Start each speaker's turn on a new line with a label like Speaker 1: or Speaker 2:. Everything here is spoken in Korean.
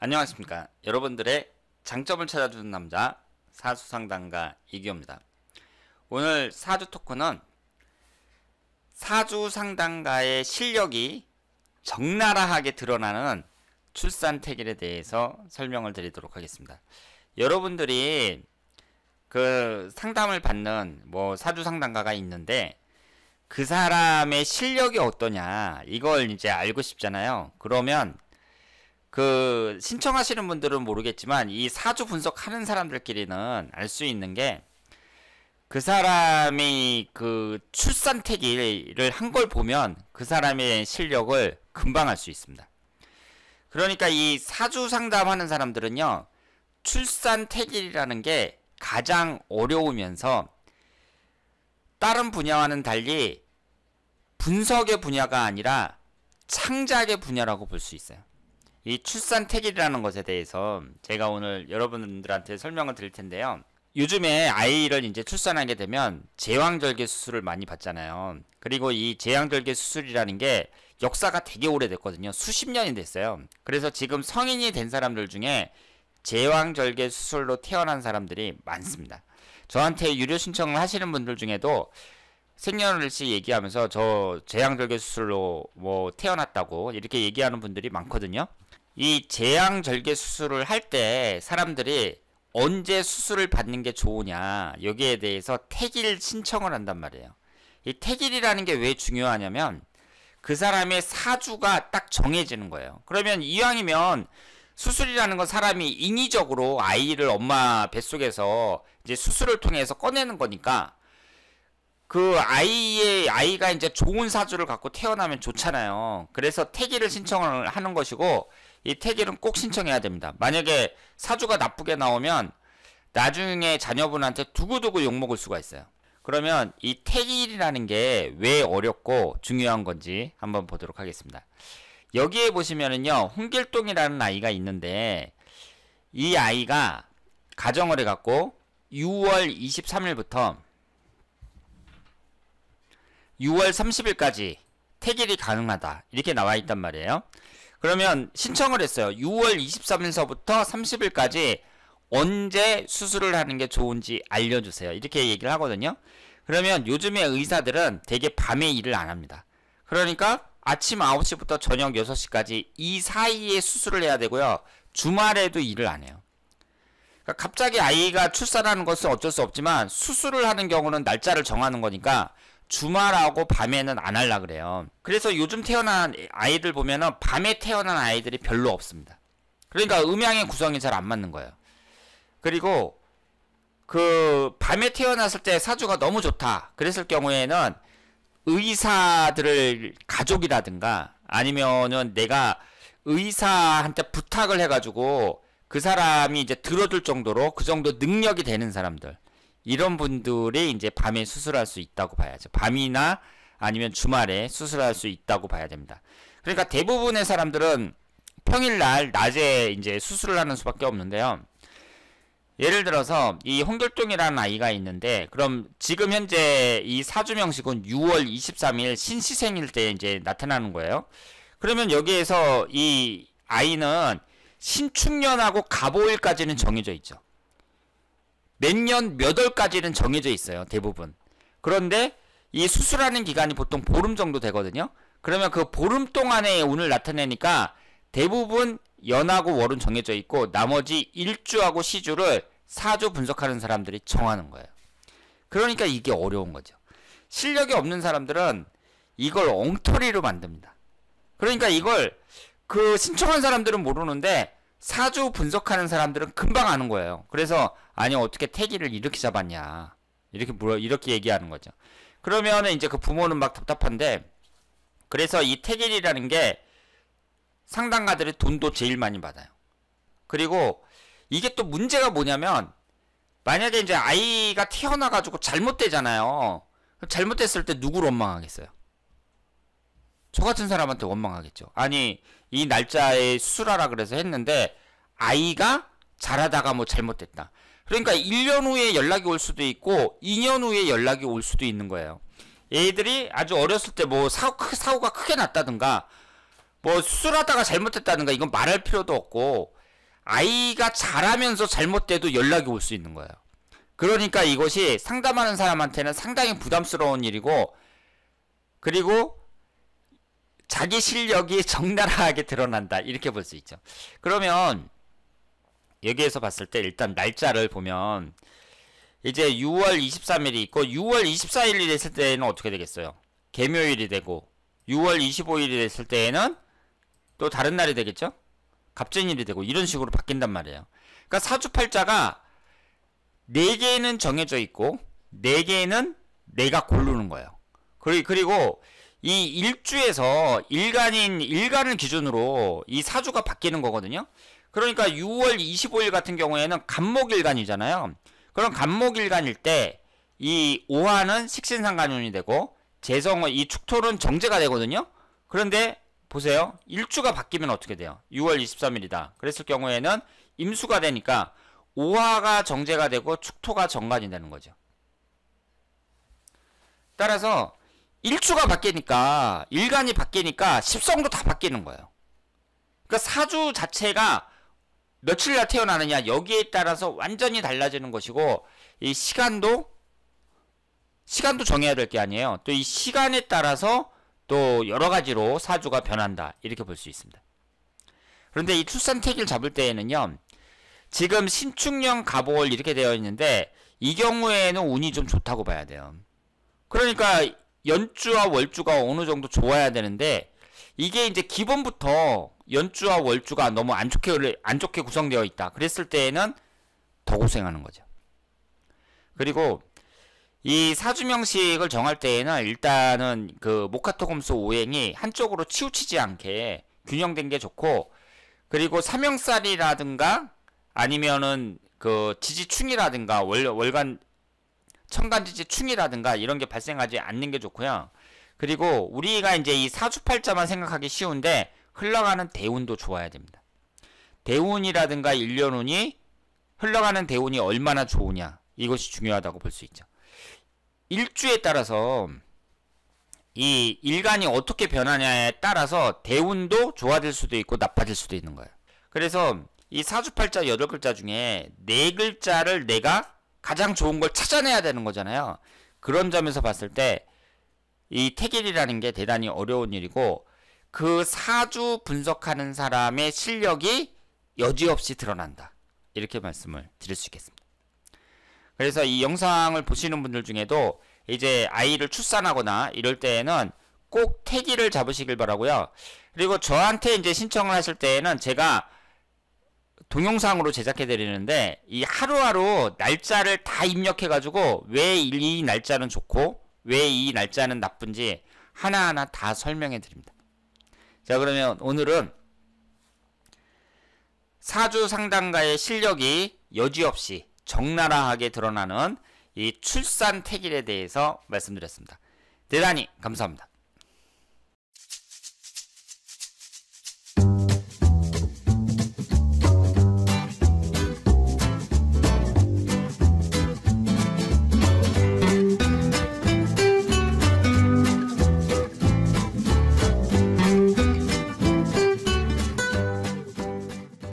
Speaker 1: 안녕하십니까. 여러분들의 장점을 찾아주는 남자 사주상담가 이기호입니다. 오늘 사주 토크는 사주상담가의 실력이 적나라하게 드러나는 출산택일에 대해서 설명을 드리도록 하겠습니다. 여러분들이 그 상담을 받는 사주상담가가 있는데 그 사람의 실력이 어떠냐 이걸 이제 알고 싶잖아요. 그러면 그 신청하시는 분들은 모르겠지만 이 사주 분석하는 사람들끼리는 알 수 있는 게 그 사람이 그 출산택일을 한 걸 보면 그 사람의 실력을 금방 알 수 있습니다. 그러니까 이 사주 상담하는 사람들은요, 출산택일이라는 게 가장 어려우면서 다른 분야와는 달리 분석의 분야가 아니라 창작의 분야라고 볼 수 있어요. 이 출산택일이라는 것에 대해서 제가 오늘 여러분들한테 설명을 드릴 텐데요. 요즘에 아이를 이제 출산하게 되면 제왕절개 수술을 많이 받잖아요. 그리고 이 제왕절개 수술이라는 게 역사가 되게 오래됐거든요. 수십 년이 됐어요. 그래서 지금 성인이 된 사람들 중에 제왕절개 수술로 태어난 사람들이 많습니다. 저한테 유료 신청을 하시는 분들 중에도 생년월일씩 얘기하면서 저 제왕절개 수술로 태어났다고 이렇게 얘기하는 분들이 많거든요. 이 제왕절개 수술을 할 때 사람들이 언제 수술을 받는 게 좋으냐 여기에 대해서 택일 신청을 한단 말이에요. 이 택일이라는 게 왜 중요하냐면 그 사람의 사주가 딱 정해지는 거예요. 그러면 이왕이면 수술이라는 건 사람이 인위적으로 아이를 엄마 뱃속에서 이제 수술을 통해서 꺼내는 거니까 그 아이가 이제 좋은 사주를 갖고 태어나면 좋잖아요. 그래서 택일을 신청을 하는 것이고 이 택일은 꼭 신청해야 됩니다. 만약에 사주가 나쁘게 나오면 나중에 자녀분한테 두고두고 욕먹을 수가 있어요. 그러면 이 택일이라는 게 왜 어렵고 중요한 건지 한번 보도록 하겠습니다. 여기에 보시면은요, 홍길동이라는 아이가 있는데 이 아이가 가정을 해갖고 6월 23일부터 6월 30일까지 택일이 가능하다 이렇게 나와 있단 말이에요. 그러면 신청을 했어요. 6월 23일서부터 30일까지 언제 수술을 하는 게 좋은지 알려주세요 이렇게 얘기를 하거든요. 그러면 요즘의 의사들은 되게 밤에 일을 안 합니다. 그러니까 아침 9시부터 저녁 6시까지 이 사이에 수술을 해야 되고요. 주말에도 일을 안 해요. 그러니까 갑자기 아이가 출산하는 것은 어쩔 수 없지만 수술을 하는 경우는 날짜를 정하는 거니까 주말하고 밤에는 안 하려 그래요. 그래서 요즘 태어난 아이들 보면은 밤에 태어난 아이들이 별로 없습니다. 그러니까 음양의 구성이 잘 안 맞는 거예요. 그리고 그 밤에 태어났을 때 사주가 너무 좋다 그랬을 경우에는 의사들을 가족이라든가 아니면은 내가 의사한테 부탁을 해가지고 그 사람이 이제 들어줄 정도로 그 정도 능력이 되는 사람들, 이런 분들이 이제 밤에 수술할 수 있다고 봐야죠. 밤이나 아니면 주말에 수술할 수 있다고 봐야 됩니다. 그러니까 대부분의 사람들은 평일날 낮에 이제 수술을 하는 수밖에 없는데요. 예를 들어서 이 홍길동이라는 아이가 있는데, 그럼 지금 현재 이 사주명식은 6월 23일 신시생일 때 이제 나타나는 거예요. 그러면 여기에서 이 아이는 신축년하고 갑오일까지는 정해져 있죠. 몇 년 몇 월까지는 정해져 있어요. 대부분. 그런데 이 수술하는 기간이 보통 보름 정도 되거든요. 그러면 그 보름 동안에 운을 나타내니까 대부분 연하고 월은 정해져 있고 나머지 일주하고 시주를 사주 분석하는 사람들이 정하는 거예요. 그러니까 이게 어려운 거죠. 실력이 없는 사람들은 이걸 엉터리로 만듭니다. 그러니까 이걸 그 신청한 사람들은 모르는데 사주 분석하는 사람들은 금방 아는 거예요. 그래서 아니 어떻게 택일을 이렇게 잡았냐 이렇게 얘기하는 거죠. 그러면은 이제 그 부모는 막 답답한데, 그래서 이 택일이라는 게 상담가들이 돈도 제일 많이 받아요. 그리고 이게 또 문제가 뭐냐면 만약에 이제 아이가 태어나가지고 잘못되잖아요. 잘못됐을 때 누구를 원망하겠어요? 저 같은 사람한테 원망하겠죠. 아니 이 날짜에 수술하라 그래서 했는데 아이가 잘하다가 잘못됐다. 그러니까 1년 후에 연락이 올 수도 있고 2년 후에 연락이 올 수도 있는 거예요. 얘들이 아주 어렸을 때 사고가 크게 났다든가 수술하다가 잘못됐다든가 이건 말할 필요도 없고, 아이가 자라면서 잘못돼도 연락이 올 수 있는 거예요. 그러니까 이것이 상담하는 사람한테는 상당히 부담스러운 일이고, 그리고 자기 실력이 적나라하게 드러난다, 이렇게 볼 수 있죠. 그러면 여기에서 봤을 때 일단 날짜를 보면 이제 6월 23일이 있고 6월 24일이 됐을 때는 어떻게 되겠어요? 개묘일이 되고 6월 25일이 됐을 때에는 또 다른 날이 되겠죠? 갑진일이 되고 이런 식으로 바뀐단 말이에요. 그러니까 사주팔자가 4개는 정해져 있고 4개는 내가 고르는 거예요. 그리고 이 일주에서 일간을 기준으로 이 사주가 바뀌는 거거든요. 그러니까 6월 25일 같은 경우에는 간목일간이잖아요. 그럼 간목일간일 때 이 오화는 식신상간운이 되고 재성은 이 축토는 정제가 되거든요. 그런데 보세요. 일주가 바뀌면 어떻게 돼요? 6월 23일이다. 그랬을 경우에는 임수가 되니까 오화가 정제가 되고 축토가 정간이 되는 거죠. 따라서 일주가 바뀌니까 일간이 바뀌니까 십성도 다 바뀌는 거예요. 그러니까 사주 자체가 며칠날 태어나느냐 여기에 따라서 완전히 달라지는 것이고, 이 시간도 정해야 될 게 아니에요. 또 이 시간에 따라서 또 여러 가지로 사주가 변한다, 이렇게 볼 수 있습니다. 그런데 이 출산태기를 잡을 때에는요, 지금 신축년 갑월 이렇게 되어 있는데 이 경우에는 운이 좀 좋다고 봐야 돼요. 그러니까 연주와 월주가 어느 정도 좋아야 되는데, 이게 이제 기본부터 연주와 월주가 너무 안 좋게 구성되어 있다. 그랬을 때에는 더 고생하는 거죠. 그리고 이 사주명식을 정할 때에는 일단은 그 목화토금수 오행이 한쪽으로 치우치지 않게 균형된 게 좋고, 그리고 삼형살이라든가 아니면은 그 지지충이라든가 월간 천간지지충이라든가 이런 게 발생하지 않는 게 좋고요. 그리고 우리가 이제 이 사주팔자만 생각하기 쉬운데 흘러가는 대운도 좋아야 됩니다. 대운이라든가 일년운이 흘러가는 대운이 얼마나 좋으냐, 이것이 중요하다고 볼 수 있죠. 일주에 따라서 이 일간이 어떻게 변하냐에 따라서 대운도 좋아질 수도 있고 나빠질 수도 있는 거예요. 그래서 이 사주팔자 8글자 중에 4글자를 내가 가장 좋은 걸 찾아내야 되는 거잖아요. 그런 점에서 봤을 때 이 태길이라는 게 대단히 어려운 일이고, 그 사주 분석하는 사람의 실력이 여지없이 드러난다, 이렇게 말씀을 드릴 수 있겠습니다. 그래서 이 영상을 보시는 분들 중에도 이제 아이를 출산하거나 이럴 때에는 꼭 태기를 잡으시길 바라고요. 그리고 저한테 이제 신청을 하실 때에는 제가 동영상으로 제작해 드리는데, 이 하루하루 날짜를 다 입력해 가지고 왜 이 날짜는 좋고 왜 이 날짜는 나쁜지 하나하나 다 설명해 드립니다. 자, 그러면 오늘은 사주 상담가의 실력이 여지없이 적나라하게 드러나는 이 출산 태길에 대해서 말씀드렸습니다. 대단히 감사합니다.